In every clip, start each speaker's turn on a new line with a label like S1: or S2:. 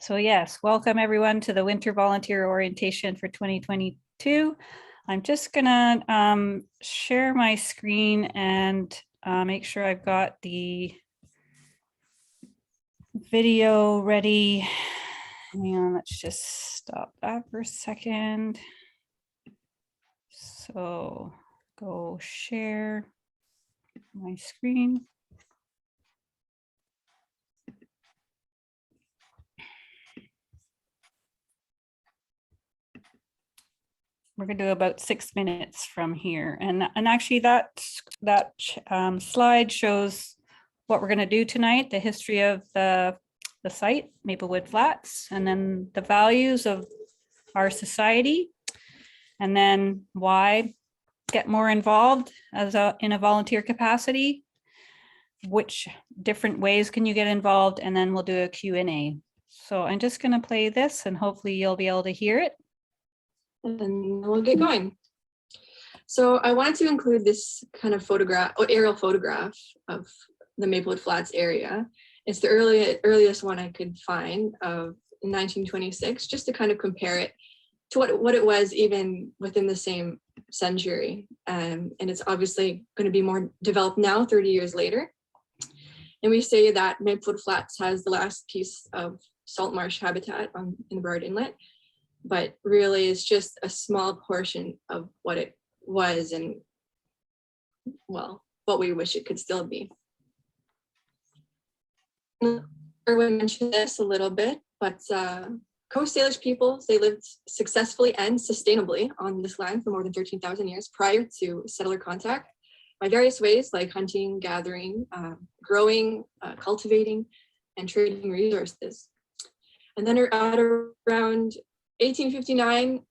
S1: So yes, welcome everyone to the Winter Volunteer Orientation for 2022. I'm just gonna share my screen and make sure I've got the video ready. Hang on, let's just stop that for a second. So go share my screen. We're going to do about 6 minutes from here. And actually that slide shows what we're going to do tonight, the history of the site, Maplewood Flats, and then the values of our society, and then why get more involved as in a volunteer capacity, which different ways can you get involved, and then we'll do a Q&A. So I'm just going to play this and hopefully you'll be able to hear it.
S2: And then we'll get going. So I wanted to include this kind of photograph, or aerial photograph of the Maplewood Flats area. It's the earliest one I could find of 1926, just to kind of compare it to what it was even within the same century. And it's obviously going to be more developed now, 30 years later. And we say that Maplewood Flats has the last piece of salt marsh habitat in the Burrard Inlet, but really it's just a small portion of what it was and, well, what we wish it could still be. Erwin mentioned this a little bit, but Coast Salish peoples, they lived successfully and sustainably on this land for more than 13,000 years prior to settler contact by various ways like hunting, gathering, growing, cultivating, and trading resources. And then at around 1859,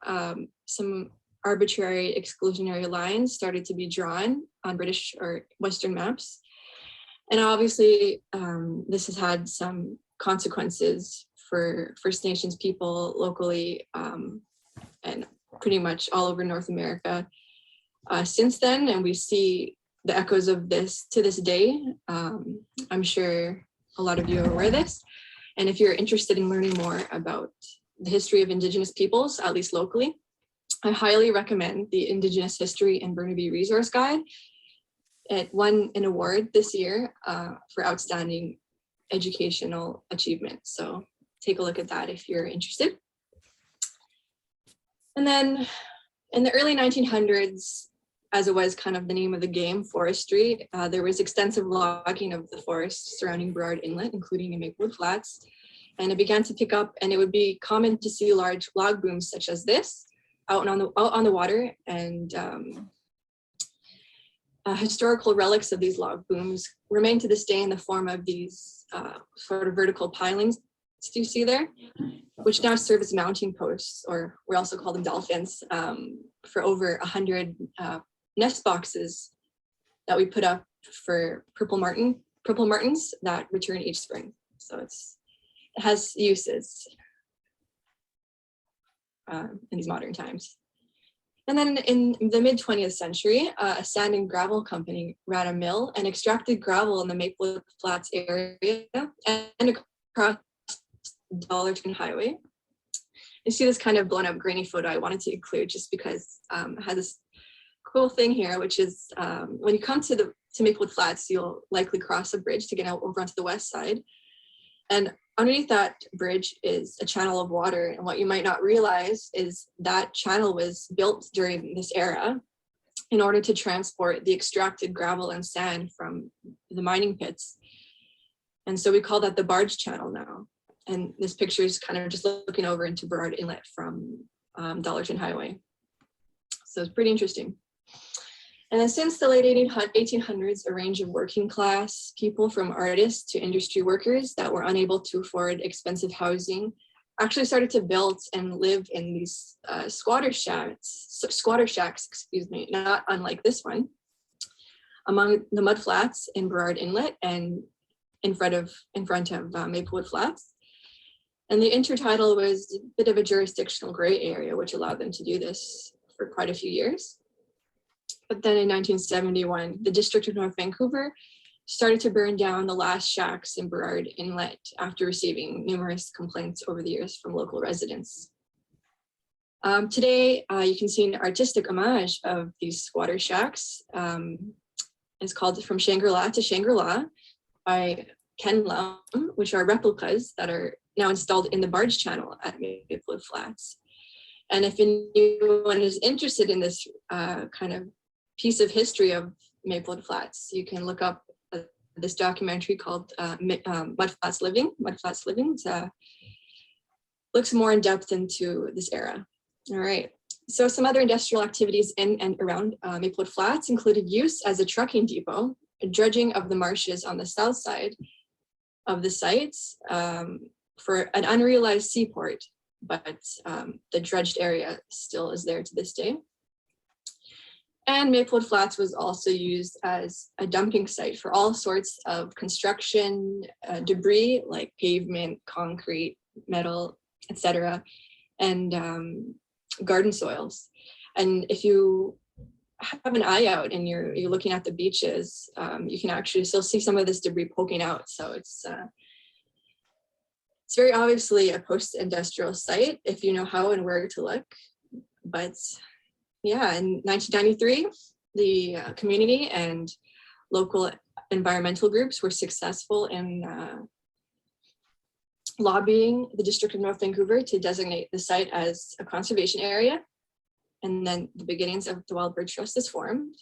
S2: some arbitrary exclusionary lines started to be drawn on British or Western maps. And obviously, this has had some consequences for First Nations people locally and pretty much all over North America since then. And we see the echoes of this to this day. I'm sure a lot of you are aware of this. And if you're interested in learning more about the history of Indigenous peoples, at least locally, I highly recommend the Indigenous History and Burnaby Resource Guide. It won an award this year for outstanding educational achievement. So take a look at that if you're interested. And then in the early 1900s, as it was kind of the name of the game, forestry, there was extensive logging of the forests surrounding Burrard Inlet, including in Maplewood Flats. And it began to pick up, and it would be common to see large log booms such as this out on the water. And historical relics of these log booms remain to this day in the form of these sort of vertical pilings. Do you see there? Which now serve as mounting posts, or we also call them dolphins, for over 100 nest boxes that we put up for purple martins that return each spring. So it has uses in these modern times. And then in the mid 20th century, a sand and gravel company ran a mill and extracted gravel in the Maplewood Flats area and across Dollarton Highway. You see this kind of blown up grainy photo I wanted to include just because it has this cool thing here, which is when you come to Maplewood Flats, you'll likely cross a bridge to get out over onto the west side. And underneath that bridge is a channel of water. And what you might not realize is that channel was built during this era in order to transport the extracted gravel and sand from the mining pits. And so we call that the barge channel now. And this picture is kind of just looking over into Burrard Inlet from Dollarton Highway. So it's pretty interesting. And then since the late 1800s, a range of working class people, from artists to industry workers that were unable to afford expensive housing, actually started to build and live in these squatter shacks, not unlike this one, among the mud flats in Burrard Inlet and in front of Maplewood Flats. And the intertidal was a bit of a jurisdictional gray area, which allowed them to do this for quite a few years. But then in 1971, the District of North Vancouver started to burn down the last shacks in Burrard Inlet after receiving numerous complaints over the years from local residents. Today, you can see an artistic homage of these squatter shacks. It's called From Shangri-La to Shangri-La by Ken Lum, which are replicas that are now installed in the barge channel at Maplewood Flats. And if anyone is interested in this kind of piece of history of Maplewood Flats, you can look up this documentary called Mud Flats Living. Mud Flats Living looks more in depth into this era. All right. So some other industrial activities in and around Maplewood Flats included use as a trucking depot, dredging of the marshes on the south side of the sites for an unrealized seaport, but the dredged area still is there to this day. And Maplewood Flats was also used as a dumping site for all sorts of construction debris like pavement, concrete, metal, etc., and garden soils. And if you have an eye out and you're looking at the beaches, you can actually still see some of this debris poking out. So it's very obviously a post-industrial site if you know how and where to look. But yeah, in 1993, the community and local environmental groups were successful in lobbying the District of North Vancouver to designate the site as a conservation area. And then the beginnings of the Wild Bird Trust is formed.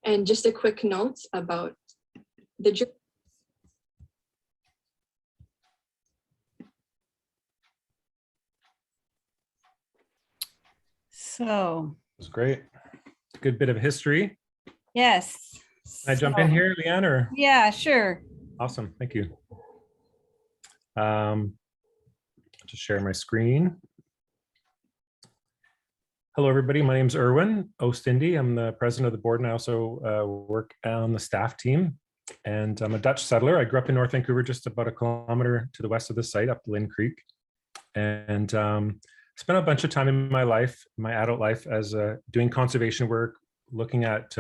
S2: And just a quick note about the
S1: So.
S3: It was great. Good bit of history.
S1: Yes.
S3: Can I jump in here, Leanne? Or?
S1: Yeah, sure.
S3: Awesome. Thank you. Just share my screen. Hello, everybody. My name is Erwin Oostindie. I'm the president of the board, and I also work on the staff team. And I'm a Dutch settler. I grew up in North Vancouver, just about a kilometer to the west of the site, up Lynn Creek. And spent a bunch of time in my life, my adult life, as doing conservation work, looking at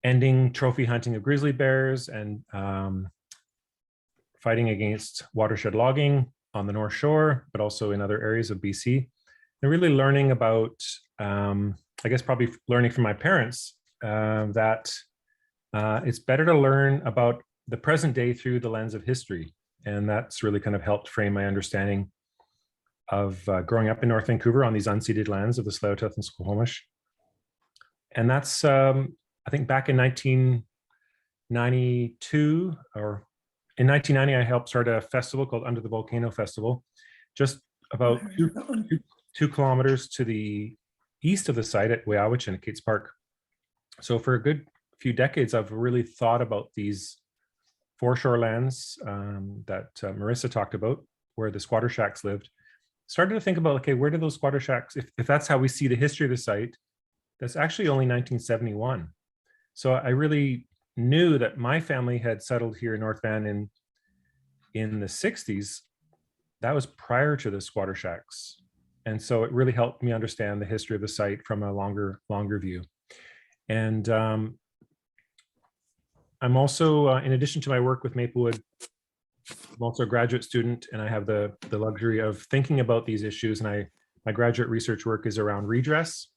S3: ending trophy hunting of grizzly bears and fighting against watershed logging on the North Shore, but also in other areas of BC. And really learning about, I guess probably learning from my parents, that it's better to learn about the present day through the lens of history. And that's really kind of helped frame my understanding of growing up in North Vancouver on these unceded lands of the Tsleil-Waututh and Squamish. And that's, I think back in 1992, or in 1990, I helped start a festival called Under the Volcano Festival, just about two kilometers to the east of the site at Whitewashing at Kate's Park. So for a good few decades, I've really thought about these foreshore lands that Marissa talked about, where the squatter shacks lived. Started to think about, okay, where did those squatter shacks, if that's how we see the history of the site, that's actually only 1971. So I really knew that my family had settled here in North Van in the 60s. That was prior to the squatter shacks. And so it really helped me understand the history of the site from a longer view. And I'm also, in addition to my work with Maplewood, I'm also a graduate student, and I have the luxury of thinking about these issues. And my graduate research work is around redress,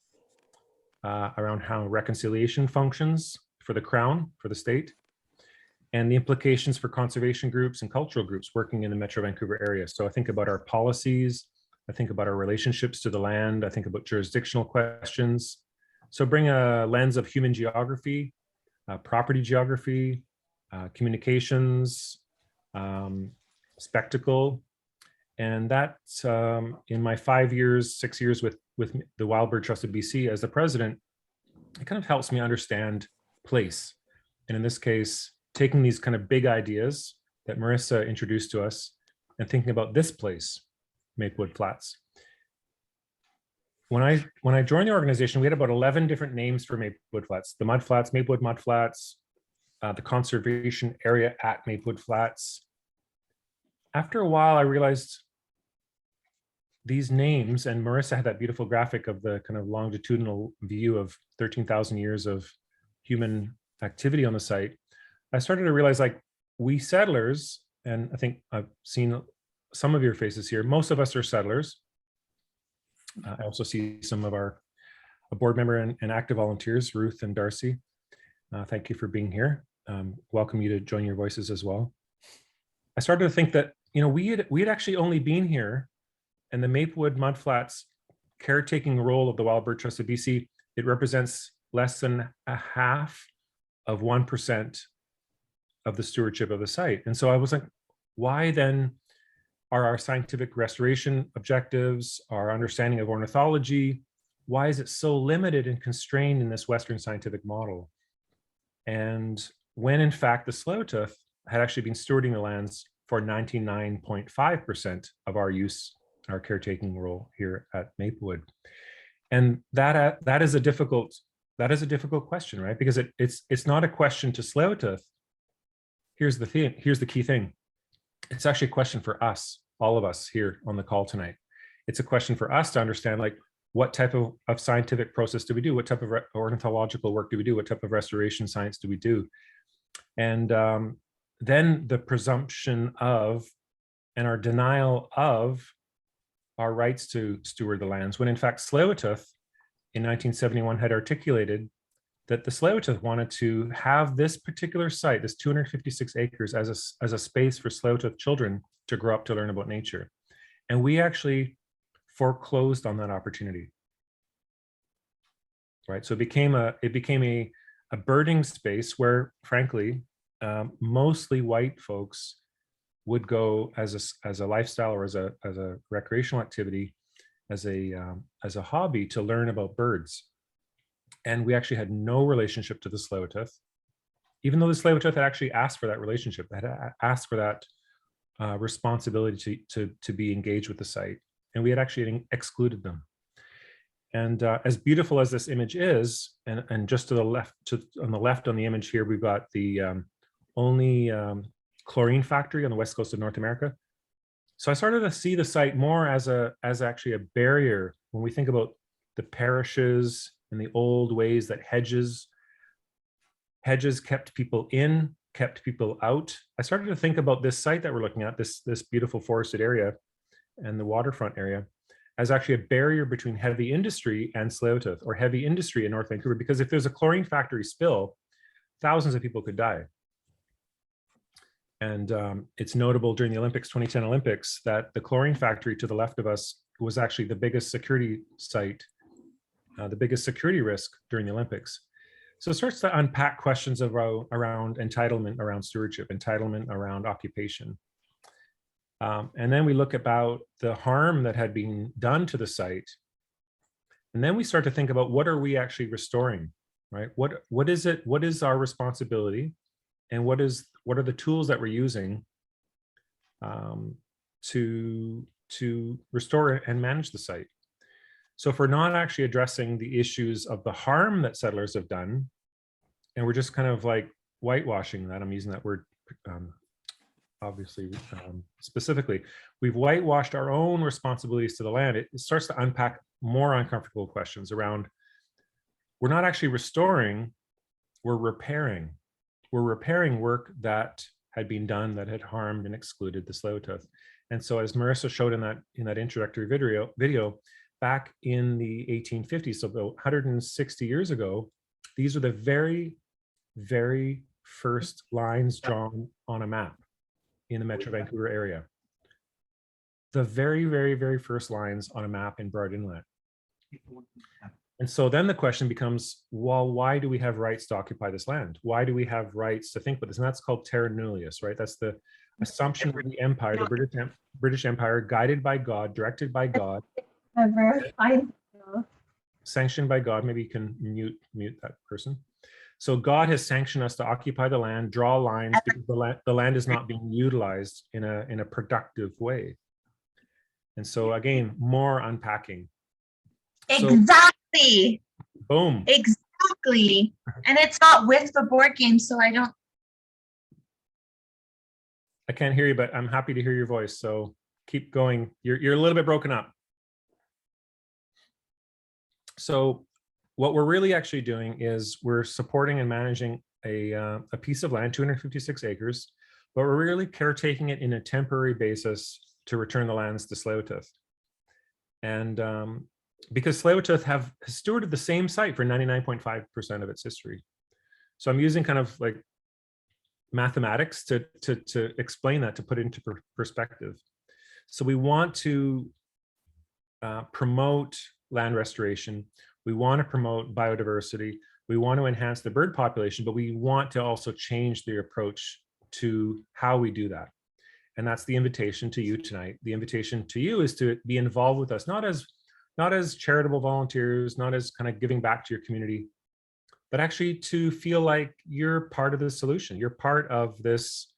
S3: around how reconciliation functions for the Crown, for the state, and the implications for conservation groups and cultural groups working in the Metro Vancouver area. So I think about our policies, I think about our relationships to the land, I think about jurisdictional questions. So bring a lens of human geography, property geography, communications, spectacle. And that's in my 6 years with the Wild Bird Trust of BC as the president, it kind of helps me understand place. And in this case, taking these kind of big ideas that Marissa introduced to us and thinking about this place, Maplewood Flats. When I joined the organization, we had about 11 different names for Maplewood Flats: the Mud Flats, Maplewood Mud Flats, the conservation area at Maplewood Flats. After a while, I realized these names, and Marissa had that beautiful graphic of the kind of longitudinal view of 13,000 years of human activity on the site. I started to realize, like, we settlers, and I think I've seen some of your faces here, most of us are settlers. I also see some of our board member and active volunteers, Ruth and Darcy. Thank you for being here. Welcome you to join your voices as well. I started to think that, you know, we had actually only been here, and the Maplewood Mudflats caretaking role of the Wild Bird Trust of BC, it represents less than a half of 1% of the stewardship of the site. And so I was like, why then are our scientific restoration objectives, our understanding of ornithology, why is it so limited and constrained in this Western scientific model? And when in fact the Tsleil-Waututh had actually been stewarding the lands for 99.5% of our use, our caretaking role here at Maplewood. And that is a difficult question, right? Because it's not a question to Tsleil-Waututh. Here's the key thing. It's actually a question for us, all of us here on the call tonight. It's a question for us to understand, like, what type of scientific process do we do? What type of ornithological work do we do? What type of restoration science do we do? And then the presumption of and our denial of our rights to steward the lands, when in fact Tsleil-Waututh in 1971 had articulated that the Tsleil-Waututh wanted to have this particular site, this 256 acres, as a space for Tsleil-Waututh children to grow up to learn about nature. And we actually foreclosed on that opportunity. Right, so it became a birding space where, frankly, mostly white folks would go as a lifestyle or as a recreational activity, as a hobby to learn about birds. And we actually had no relationship to the Tsleil-Waututh, even though the Tsleil-Waututh had actually asked for that relationship, had asked for that responsibility to be engaged with the site, and we had actually excluded them. And as beautiful as this image is, and just to the left, on the left on the image here, we've got the only chlorine factory on the west coast of North America. So I started to see the site more as actually a barrier when we think about the parishes and the old ways that hedges kept people in, kept people out. I started to think about this site that we're looking at, this beautiful forested area and the waterfront area, as actually a barrier between heavy industry and Tsleil-Waututh, or heavy industry in North Vancouver, because if there's a chlorine factory spill, thousands of people could die. And it's notable during the Olympics, 2010 Olympics, that the chlorine factory to the left of us was actually the biggest security site, the biggest security risk during the Olympics. So it starts to unpack questions around entitlement, around stewardship, entitlement around occupation. And then we look about the harm that had been done to the site. And then we start to think about, what are we actually restoring, right? What is it? What is our responsibility? And what are the tools that we're using to restore and manage the site? So if we're not actually addressing the issues of the harm that settlers have done, and we're just kind of like whitewashing that, I'm using that word obviously specifically, we've whitewashed our own responsibilities to the land, it starts to unpack more uncomfortable questions around, we're not actually restoring, we're repairing. We're repairing work that had been done that had harmed and excluded the Tsleil-Waututh. And so, as Marissa showed in that introductory video, back in the 1850s, so about 160 years ago, these are the very, very first lines drawn on a map in the Metro Vancouver area. The very, very, very first lines on a map in Broad Inlet. And so then the question becomes, well, why do we have rights to occupy this land? Why do we have rights to think about this? And that's called terra nullius, right? That's the assumption of the empire, the British Empire, guided by God, directed by God, sanctioned by God. Maybe you can mute that person. So God has sanctioned us to occupy the land, draw lines, because the land is not being utilized in a productive way. And so again, more unpacking.
S4: Exactly.
S3: So, boom.
S4: Exactly. And it's not with the board game, so I
S3: can't hear you, but I'm happy to hear your voice. So keep going. You're a little bit broken up. So what we're really actually doing is we're supporting and managing a piece of land, 256 acres, but we're really caretaking it in a temporary basis to return the lands to Tsleil-Waututh. And because Tsleil-Waututh has stewarded the same site for 99.5% of its history. So I'm using kind of like mathematics to explain that, to put it into perspective. So we want to promote land restoration. We want to promote biodiversity. We want to enhance the bird population, but we want to also change the approach to how we do that. And that's the invitation to you tonight. The invitation to you is to be involved with us, not as charitable volunteers, not as kind of giving back to your community, but actually to feel like you're part of the solution. You're part of this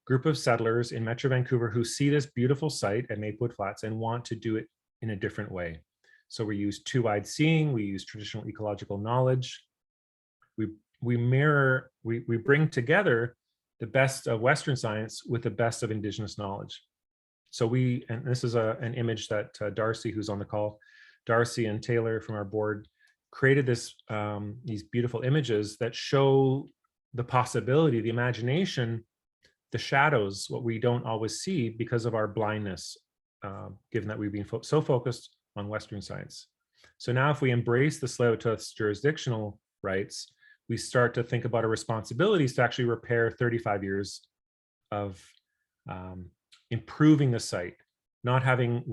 S3: group of settlers in Metro Vancouver who see this beautiful site at Maplewood Flats and want to do it in a different way. So we use two-eyed seeing, we use traditional ecological knowledge. We bring together the best of Western science with the best of Indigenous knowledge. So and this is an image that Darcy, who's on the call, Darcy and Taylor from our board created these beautiful images that show the possibility, the imagination, the shadows, what we don't always see because of our blindness, given that we've been so focused on Western science. So now if we embrace the Tsleil-Waututh's jurisdictional rights, we start to think about our responsibilities to actually repair 35 years of improving the site, not having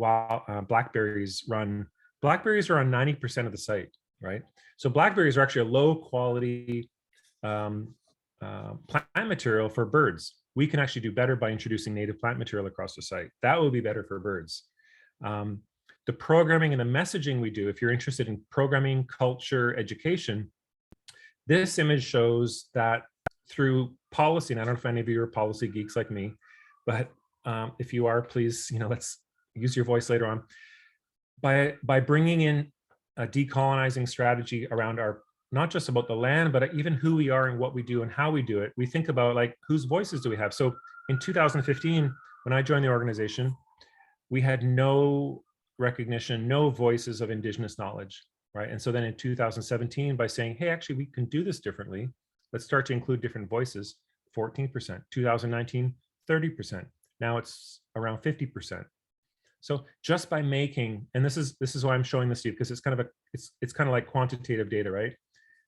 S3: blackberries run. Blackberries are on 90% of the site, right? So blackberries are actually a low quality plant material for birds. We can actually do better by introducing native plant material across the site. That will be better for birds. The programming and the messaging we do, if you're interested in programming, culture, education, this image shows that through policy, and I don't know if any of you are policy geeks like me, but if you are, please, let's use your voice later on. By bringing in a decolonizing strategy around not just about the land, but even who we are and what we do and how we do it, we think about like, whose voices do we have? So in 2015, when I joined the organization, we had no recognition, no voices of Indigenous knowledge, right? And so then in 2017, by saying, hey, actually, we can do this differently, let's start to include different voices, 14%, 2019, 30%. Now it's around 50%. So just by making, and this is why I'm showing this to you, because it's kind of like quantitative data, right?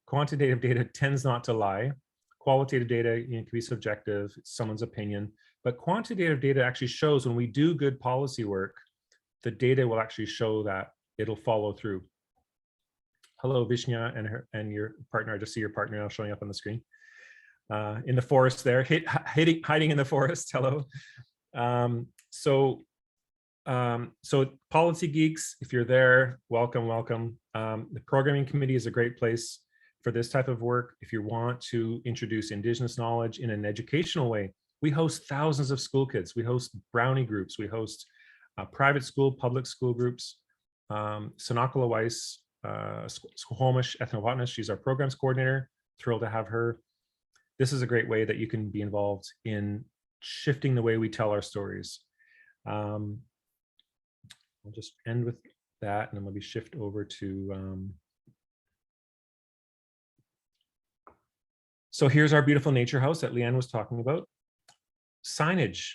S3: Quantitative data tends not to lie. Qualitative data can be subjective, it's someone's opinion, but quantitative data actually shows when we do good policy work, the data will actually show that it'll follow through. Hello, Vishnya and your partner. I just see your partner now showing up on the screen. In the forest there, hiding in the forest. Hello. So policy geeks, if you're there, welcome, welcome. The programming committee is a great place for this type of work. If you want to introduce Indigenous knowledge in an educational way, we host thousands of school kids. We host brownie groups. We host private school, public school groups. Sonakala Weiss, Squamish Ethno-Botanist, she's our programs coordinator. Thrilled to have her. This is a great way that you can be involved in shifting the way we tell our stories. I'll just end with that, and then maybe shift over to. So here's our beautiful nature house that Leanne was talking about. Signage,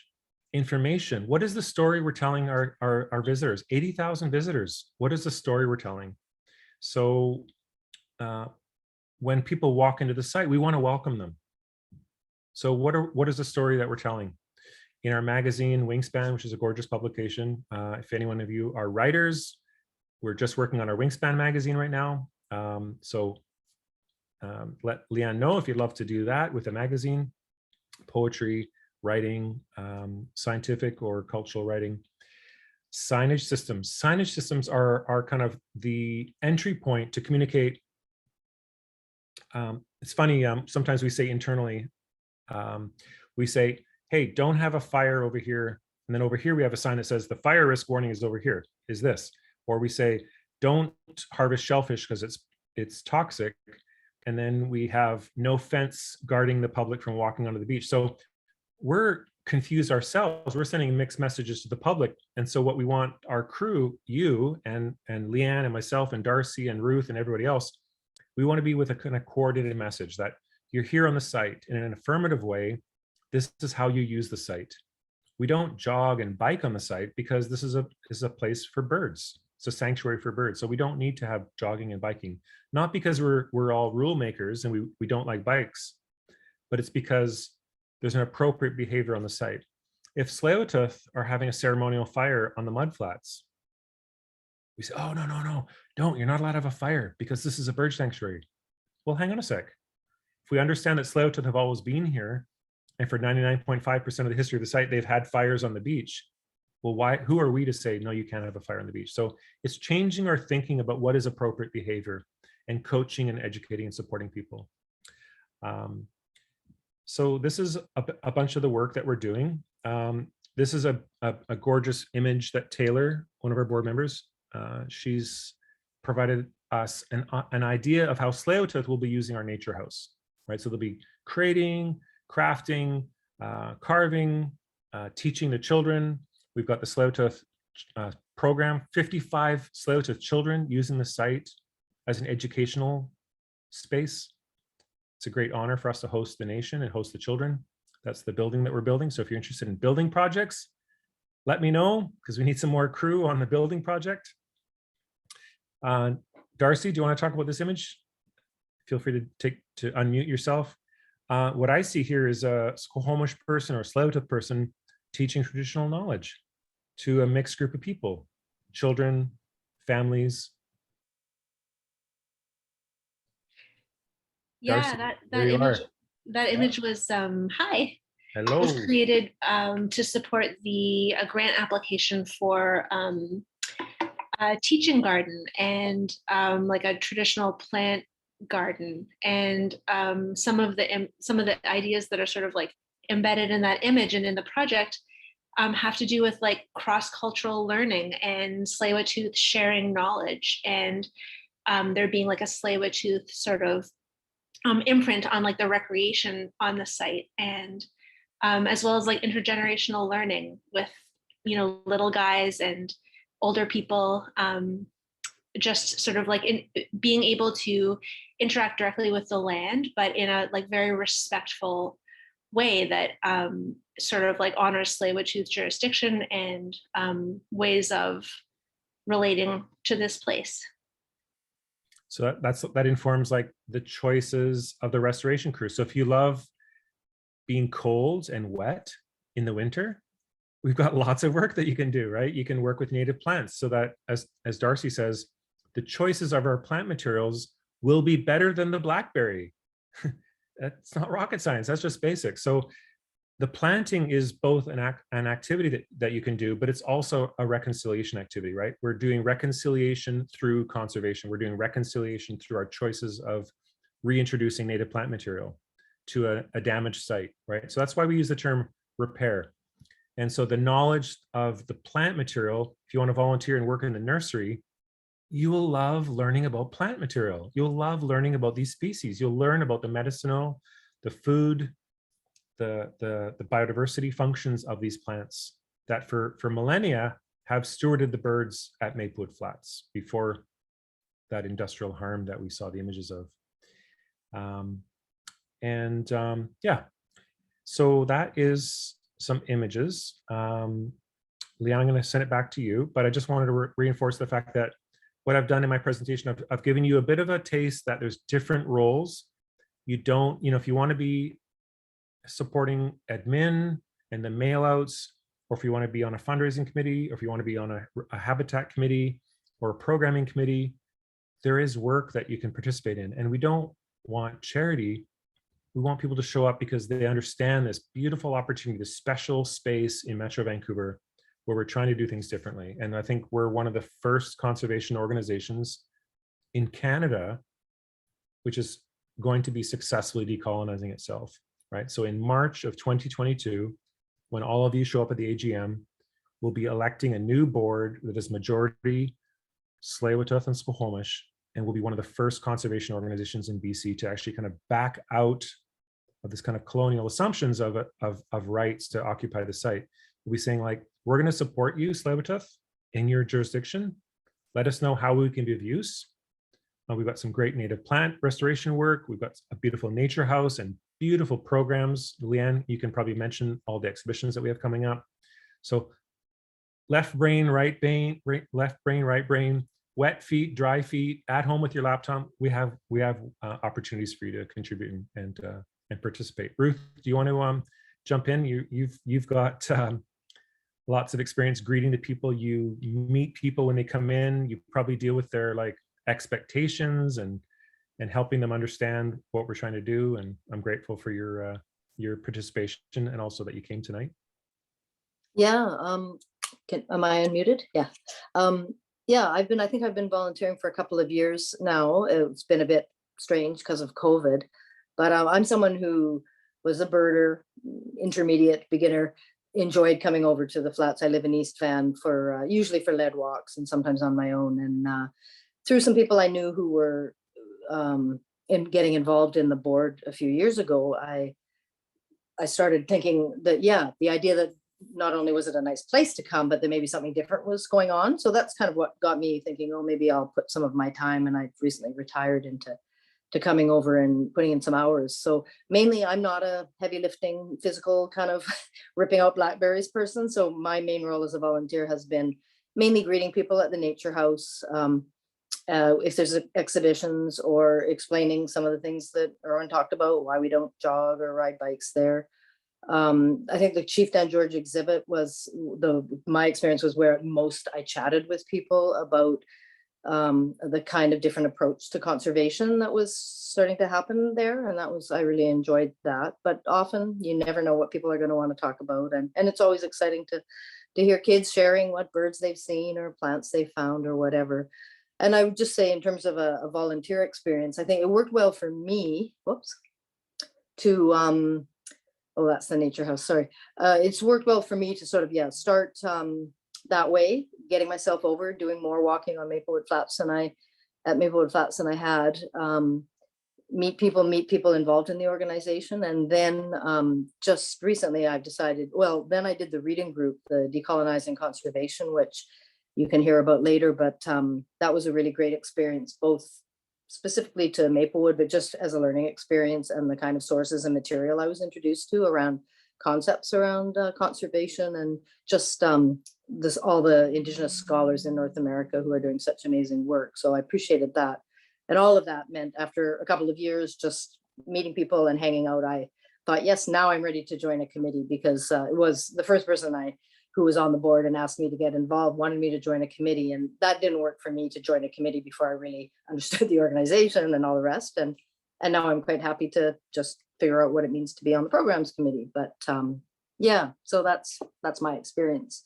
S3: information. What is the story we're telling our visitors? 80,000 visitors. What is the story we're telling? So when people walk into the site, we want to welcome them. So what is the story that we're telling? In our magazine, Wingspan, which is a gorgeous publication, if any one of you are writers, we're just working on our Wingspan magazine right now. Let Leanne know if you'd love to do that with a magazine, poetry, writing, scientific or cultural writing. Signage systems. Signage systems are kind of the entry point to communicate. It's funny, sometimes we say internally, we say, hey, don't have a fire over here. And then over here, we have a sign that says the fire risk warning is over here, is this. Or we say, don't harvest shellfish because it's toxic. And then we have no fence guarding the public from walking onto the beach. So we're confused ourselves. We're sending mixed messages to the public. And so what we want our crew, you and Leanne and myself and Darcy and Ruth and everybody else, we want to be with a kind of coordinated message that you're here on the site in an affirmative way. This is how you use the site. We don't jog and bike on the site because this is a place for birds. It's a sanctuary for birds. So we don't need to have jogging and biking, not because we're all rule makers and we don't like bikes, but it's because there's an appropriate behavior on the site. If Tsleil-Waututh are having a ceremonial fire on the mud flats, we say, oh, no, don't, you're not allowed to have a fire because this is a bird sanctuary. Well, hang on a sec. If we understand that Tsleil-Waututh have always been here, and for 99.5% of the history of the site, they've had fires on the beach, well, who are we to say, no, you can't have a fire on the beach? So it's changing our thinking about what is appropriate behavior and coaching and educating and supporting people. So this is a bunch of the work that we're doing. This is a gorgeous image that Taylor, one of our board members, she's provided us an idea of how Tsleil-Waututh will be using our nature house, right? So they'll be creating, crafting, carving, teaching the children. We've got the Tsleil-Waututh program, 55 Tsleil-Waututh children using the site as an educational space. It's a great honor for us to host the nation and host the children. That's the building that we're building. So if you're interested in building projects, let me know because we need some more crew on the building project. Darcy, do you want to talk about this image? Feel free to unmute yourself. What I see here is a Squamish person or Tsleil-Waututh person teaching traditional knowledge to a mixed group of people, children, families.
S5: Yeah,
S3: Darcy,
S5: that image was hi.
S3: Hello.
S5: Was created to support the grant application for a teaching garden and like a traditional plant garden, and some of the ideas that are sort of like embedded in that image and in the project have to do with like cross-cultural learning and Tsleil-Waututh sharing knowledge, and there being like a Tsleil-Waututh sort of imprint on like the recreation on the site, and as well as like intergenerational learning with, you know, little guys and older people, just sort of like being able to interact directly with the land, but in a like very respectful way that sort of like honors Tsleil-Waututh jurisdiction and ways of relating to this place.
S3: So that informs like the choices of the restoration crew. So if you love being cold and wet in the winter, we've got lots of work that you can do, right? You can work with native plants so that, as Darcy says, the choices of our plant materials will be better than the blackberry. That's not rocket science, that's just basic. So the planting is both an activity that you can do, but it's also a reconciliation activity, right? We're doing reconciliation through conservation. We're doing reconciliation through our choices of reintroducing native plant material to a damaged site, right? So that's why we use the term repair. And so the knowledge of the plant material, if you want to volunteer and work in the nursery, you will love learning about plant material. You'll love learning about these species. You'll learn about the medicinal, the food, the biodiversity functions of these plants that for millennia have stewarded the birds at Maplewood Flats before that industrial harm that we saw the images of. Yeah, so that is some images. Leanne, I'm going to send it back to you, but I just wanted to reinforce the fact that what I've done in my presentation, I've given you a bit of a taste that there's different roles. You don't, you know, if you want to be supporting admin and the mail outs, or if you want to be on a fundraising committee, or if you want to be on a habitat committee or a programming committee, there is work that you can participate in. And we don't want charity. We want people to show up because they understand this beautiful opportunity, this special space in Metro Vancouver where we're trying to do things differently. And I think we're one of the first conservation organizations in Canada, which is going to be successfully decolonizing itself, right? So in March of 2022, when all of you show up at the AGM, we'll be electing a new board that is majority Tsleil-Waututh and Squamish, and we'll be one of the first conservation organizations in BC to actually kind of back out of this kind of colonial assumptions of rights to occupy the site. We'll be saying like, we're going to support you, Tsleil-Waututh, in your jurisdiction. Let us know how we can be of use. We've got some great native plant restoration work. We've got a beautiful nature house and beautiful programs. Leanne, you can probably mention all the exhibitions that we have coming up. So left brain, right brain, right brain, wet feet, dry feet, at home with your laptop. We have opportunities for you to contribute and participate. Ruth, do you want to jump in? You've got lots of experience greeting the people. You meet people when they come in. You probably deal with their like expectations and helping them understand what we're trying to do. And I'm grateful for your participation and also that you came tonight.
S6: Yeah. Am I unmuted? Yeah. Yeah, I think I've been volunteering for a couple of years now. It's been a bit strange because of COVID, but I'm someone who was a birder, intermediate, beginner, enjoyed coming over to the flats. I live in East Van for usually for lead walks and sometimes on my own. And through some people I knew who were in getting involved in the board a few years ago, I started thinking that, yeah, the idea that not only was it a nice place to come, but that maybe something different was going on. So that's kind of what got me thinking, oh, maybe I'll put some of my time, and I've recently retired, into coming over and putting in some hours. So mainly I'm not a heavy lifting, physical kind of ripping out blackberries person. So my main role as a volunteer has been mainly greeting people at the nature house. If there's exhibitions, or explaining some of the things that Erwin talked about, why we don't jog or ride bikes there. I think the Chief Dan George exhibit was my experience was where most I chatted with people about the kind of different approach to conservation that was starting to happen there. And I really enjoyed that. But often you never know what people are going to want to talk about. And it's always exciting to hear kids sharing what birds they've seen or plants they found or whatever. And I would just say, in terms of a volunteer experience, I think it worked well for me, to oh, that's the nature house. Sorry. It's worked well for me to sort of, start that way, getting myself over, doing more walking on Maplewood Flats than I had. Meet people involved in the organization. And then just recently I've decided, then I did the reading group, the Decolonizing Conservation, which you can hear about later. But that was a really great experience, both specifically to Maplewood, but just as a learning experience, and the kind of sources and material I was introduced to around concepts around conservation, and just all the Indigenous scholars in North America who are doing such amazing work. So I appreciated that. And all of that meant, after a couple of years just meeting people and hanging out, I thought, yes, now I'm ready to join a committee, because it was the first person who was on the board and asked me to get involved, wanted me to join a committee. And that didn't work for me to join a committee before I really understood the organization and all the rest. And now I'm quite happy to just figure out what it means to be on the programs committee. But yeah, so that's my experience.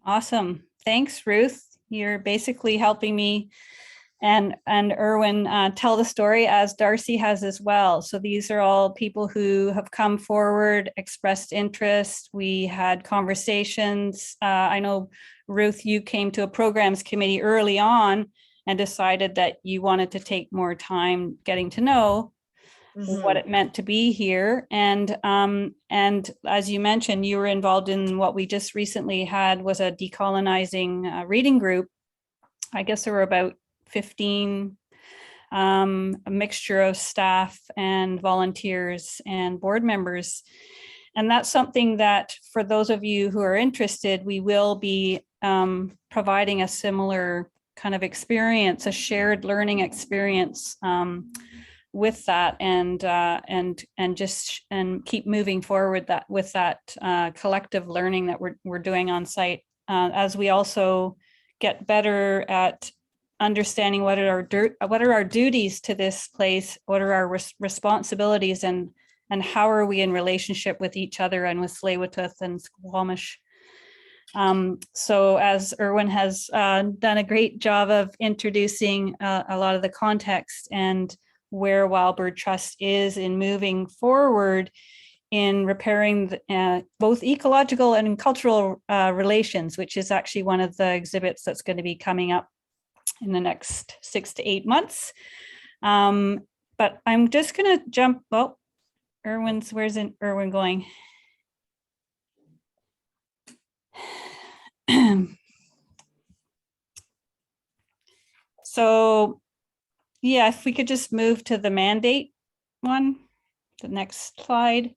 S1: Awesome. Thanks, Ruth. You're basically helping me and Erwin tell the story, as Darcy has as well. So these are all people who have come forward, expressed interest. We had conversations. I know, Ruth, you came to a programs committee early on and decided that you wanted to take more time getting to know what it meant to be here. And as you mentioned, you were involved in what we just recently had was a decolonizing reading group. I guess there were about 15, a mixture of staff and volunteers and board members. And that's something that, for those of you who are interested, we will be providing a similar kind of experience, a shared learning experience with that, and keep moving forward with that collective learning that we're doing on site, as we also get better at understanding what are our duties to this place, what are our responsibilities, and how are we in relationship with each other and with Tsleil-Waututh and Squamish. So as Erwin has done a great job of introducing a lot of the context and where Wild Bird Trust is in moving forward in repairing both ecological and cultural relations, which is actually one of the exhibits that's going to be coming up in the next 6 to 8 months. But I'm just going to jump. Oh, where's Erwin going? So yeah, if we could just move to the mandate one, the next slide.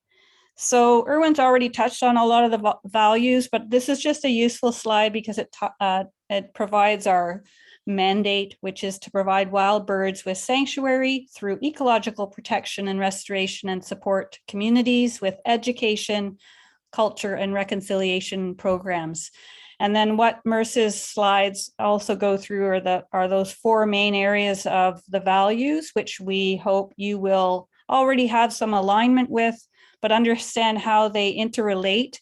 S1: So Erwin's already touched on a lot of the values, but this is just a useful slide because it provides our mandate, which is to provide wild birds with sanctuary through ecological protection and restoration, and support communities with education, culture, and reconciliation programs. And then what Merce's slides also go through are those four main areas of the values, which we hope you will already have some alignment with, but understand how they interrelate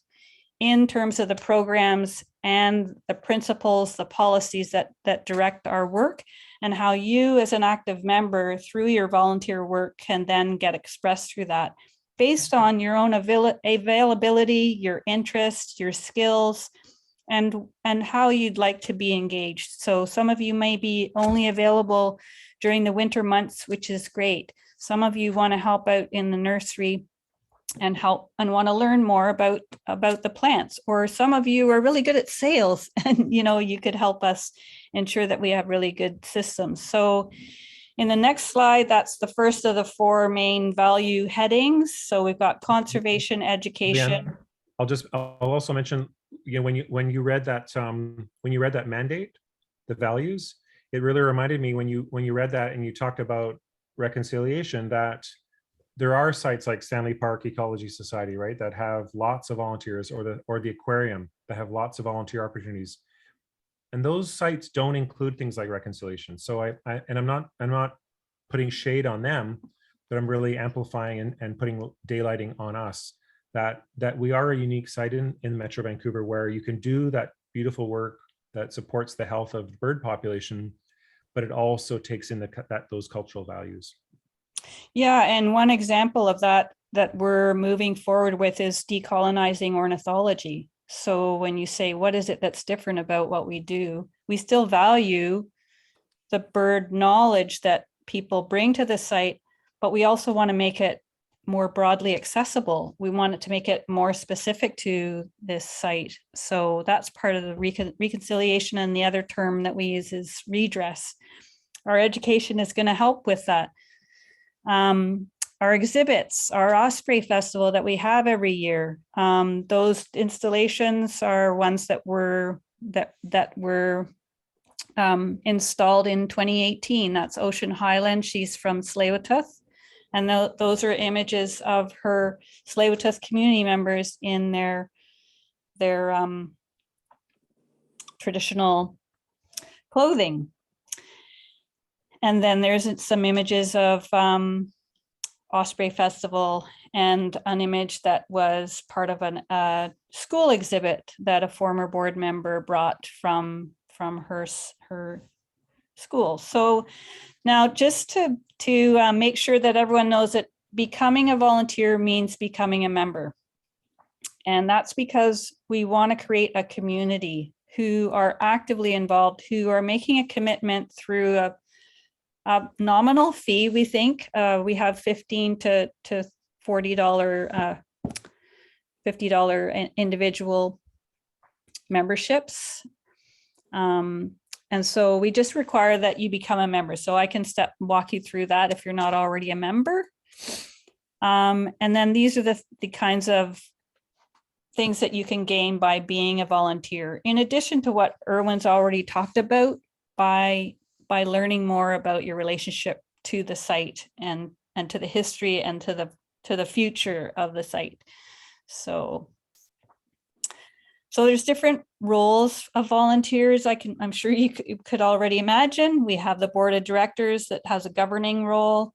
S1: in terms of the programs and the principles, the policies that direct our work, and how you as an active member through your volunteer work can then get expressed through that based on your own availability, your interest, your skills, and how you'd like to be engaged. So some of you may be only available during the winter months, which is great. Some of you want to help out in the nursery and help and want to learn more about the plants, or some of you are really good at sales and you could help us ensure that we have really good systems. So in the next slide, that's the first of the four main value headings. So we've got conservation, education.
S3: Leanne, I'll also mention, when you read that mandate, the values, it really reminded me when you read that and you talked about reconciliation, that there are sites like Stanley Park Ecology Society, right, that have lots of volunteers, or the aquarium that have lots of volunteer opportunities. And those sites don't include things like reconciliation. So I'm not putting shade on them, but I'm really amplifying and putting daylighting on us that we are a unique site in Metro Vancouver where you can do that beautiful work that supports the health of the bird population, but it also takes in those cultural values.
S1: Yeah, and one example of that we're moving forward with is decolonizing ornithology. So when you say, what is it that's different about what we do? We still value the bird knowledge that people bring to the site, but we also want to make it more broadly accessible. We want it to make it more specific to this site. So that's part of the reconciliation. And the other term that we use is redress. Our education is going to help with that. Our exhibits, our Osprey Festival that we have every year, those installations are ones that were installed in 2018. That's Ocean Highland. She's from Tsleil-Waututh. And those are images of her Tsleil-Waututh community members in their traditional clothing. And then there's some images of Osprey Festival and an image that was part of a school exhibit that a former board member brought from her school. So now just to make sure that everyone knows that becoming a volunteer means becoming a member. And that's because we want to create a community who are actively involved, who are making a commitment through a nominal fee. We think we have $15 to $40, $50 individual memberships. And so we just require that you become a member. So I can walk you through that if you're not already a member. And then these are the kinds of things that you can gain by being a volunteer, in addition to what Erwin's already talked about, by learning more about your relationship to the site and to the history and to the future of the site. So there's different roles of volunteers. I'm sure you could already imagine. We have the board of directors that has a governing role.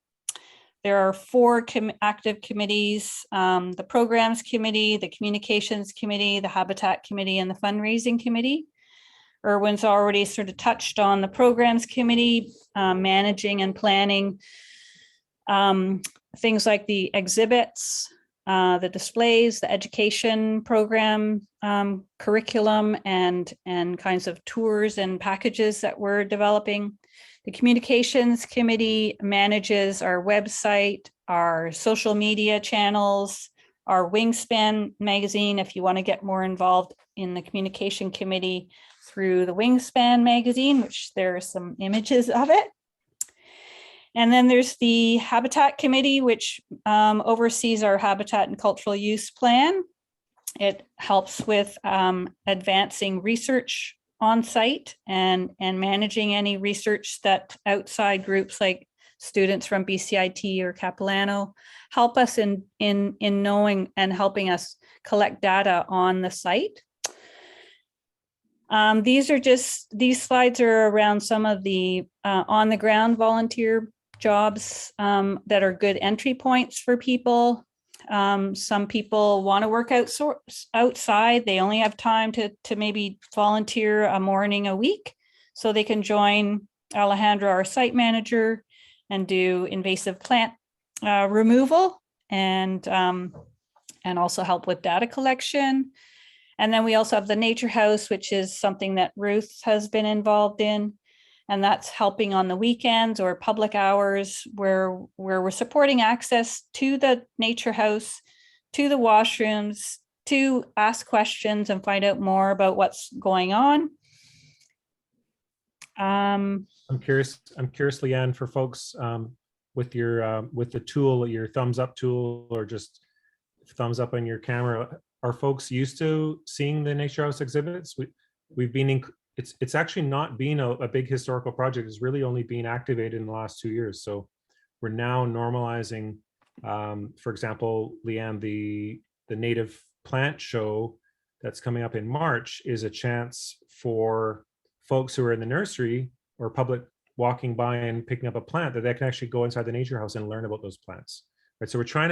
S1: There are 4 active committees, the programs committee, the communications committee, the habitat committee, and the fundraising committee. Erwin's already sort of touched on the programs committee, managing and planning things like the exhibits, the displays, the education program, curriculum, and kinds of tours and packages that we're developing. The communications committee manages our website, our social media channels, our Wingspan magazine if you want to get more involved in the communication committee through the Wingspan magazine, which there are some images of it. And then there's the Habitat Committee, which oversees our habitat and cultural use plan. It helps with advancing research on site and managing any research that outside groups like students from BCIT or Capilano help us in knowing and helping us collect data on the site. These slides are around some of the on the ground volunteer jobs that are good entry points for people. Some people want to work outside. They only have time to maybe volunteer a morning a week. So they can join Alejandra, our site manager, and do invasive plant removal and also help with data collection. And then we also have the Nature House, which is something that Ruth has been involved in. And that's helping on the weekends or public hours where we're supporting access to the Nature House, to the washrooms, to ask questions and find out more about what's going on.
S3: I'm curious, Leanne, for folks with the tool, your thumbs up tool, or just thumbs up on your camera, are folks used to seeing the Nature House exhibits? We've been it's actually not been a big historical project. It's really only been activated in the last 2 years. So we're now normalizing, for example, Leanne, the native plant show that's coming up in March is a chance for folks who are in the nursery or public walking by and picking up a plant that they can actually go inside the Nature House and learn about those plants. Right. So we're trying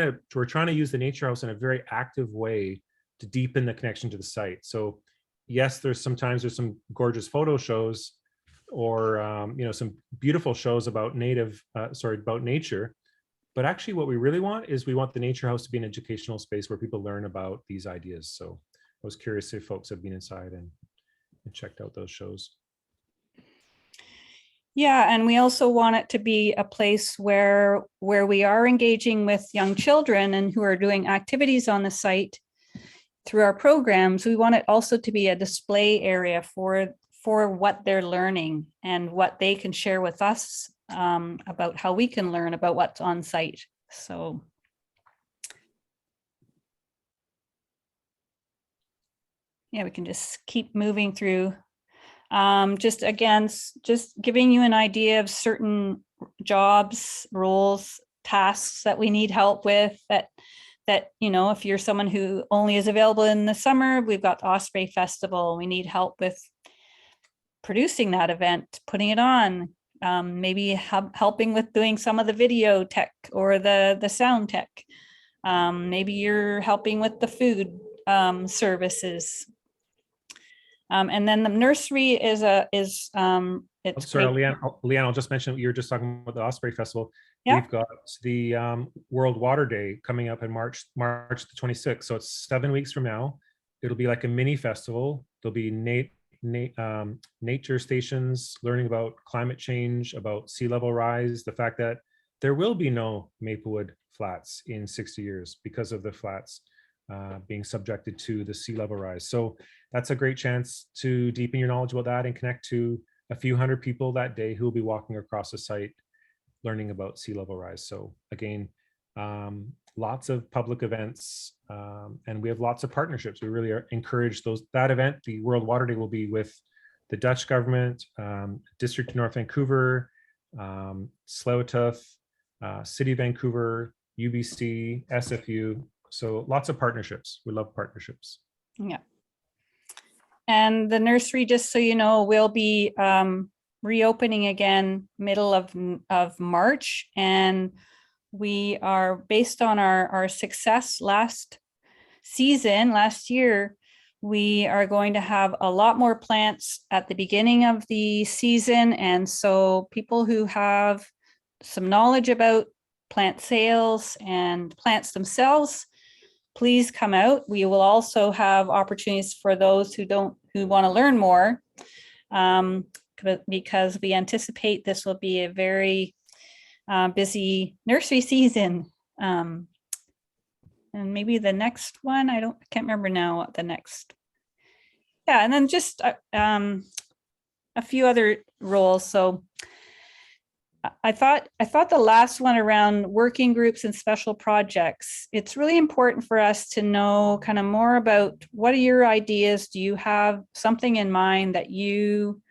S3: to use the Nature House in a very active way to deepen the connection to the site. So yes, sometimes there's some gorgeous photo shows or some beautiful shows about about nature. But actually what we really want is we want the Nature House to be an educational space where people learn about these ideas. So I was curious if folks have been inside and checked out those shows.
S1: Yeah, and we also want it to be a place where we are engaging with young children and who are doing activities on the site through our programs. We want it also to be a display area for what they're learning and what they can share with us about how we can learn about what's on site. So yeah, we can just keep moving through. Just giving you an idea of certain jobs, roles, tasks that we need help with that, if you're someone who only is available in the summer, we've got the Osprey Festival. We need help with producing that event, putting it on, maybe helping with doing some of the video tech or the sound tech. Maybe you're helping with the food services. And then the nursery is it's
S3: sorry,
S1: great.
S3: Leanne, I'll just mention, you were just talking about the Osprey Festival.
S1: Yeah.
S3: We've got the World Water Day coming up in March the 26th. So it's 7 weeks from now. It'll be like a mini festival. There'll be nature stations, learning about climate change, about sea level rise, the fact that there will be no Maplewood Flats in 60 years because of the flats being subjected to the sea level rise. So that's a great chance to deepen your knowledge about that and connect to a few hundred people that day who will be walking across the site learning about sea level rise. So again, lots of public events, and we have lots of partnerships. We really encourage that event. The World Water Day will be with the Dutch government, District of North Vancouver, Tsleil-Waututh, City of Vancouver, UBC, SFU. So lots of partnerships. We love partnerships.
S1: Yeah. And the nursery, just so you know, will be reopening again middle of March. And we are, based on our success last year, we are going to have a lot more plants at the beginning of the season. And so people who have some knowledge about plant sales and plants themselves, please come out. We will also have opportunities for those who want to learn more, because we anticipate this will be a very busy nursery season. And maybe the next one, I can't remember now what the next. Yeah, and then just a few other roles. So I thought the last one around working groups and special projects, it's really important for us to know kind of more about what are your ideas? Do you have something in mind that you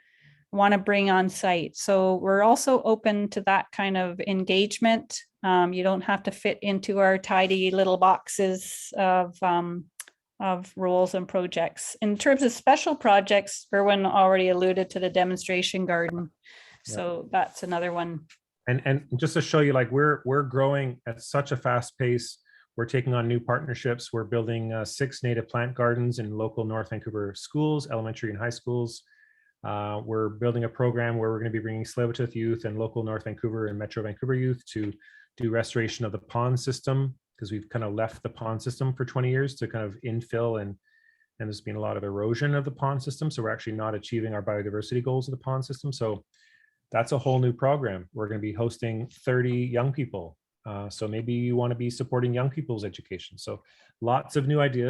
S1: want to bring on site? So we're also open to that kind of engagement. You don't have to fit into our tidy little boxes of roles and projects. In terms of special projects, Erwin already alluded to the demonstration garden. So that's another one.
S3: And just to show you, like we're growing at such a fast pace. We're taking on new partnerships. We're building 6 native plant gardens in local North Vancouver schools, elementary and high schools. We're building a program where we're going to be bringing Tsleil-Waututh youth and local North Vancouver and Metro Vancouver youth to do restoration of the pond system, because we've kind of left the pond system for 20 years to kind of infill, and there's been a lot of erosion of the pond system. So we're actually not achieving our biodiversity goals of the pond system. So that's a whole new program. We're going to be hosting 30 young people. So maybe you want to be supporting young people's education. So lots of new ideas.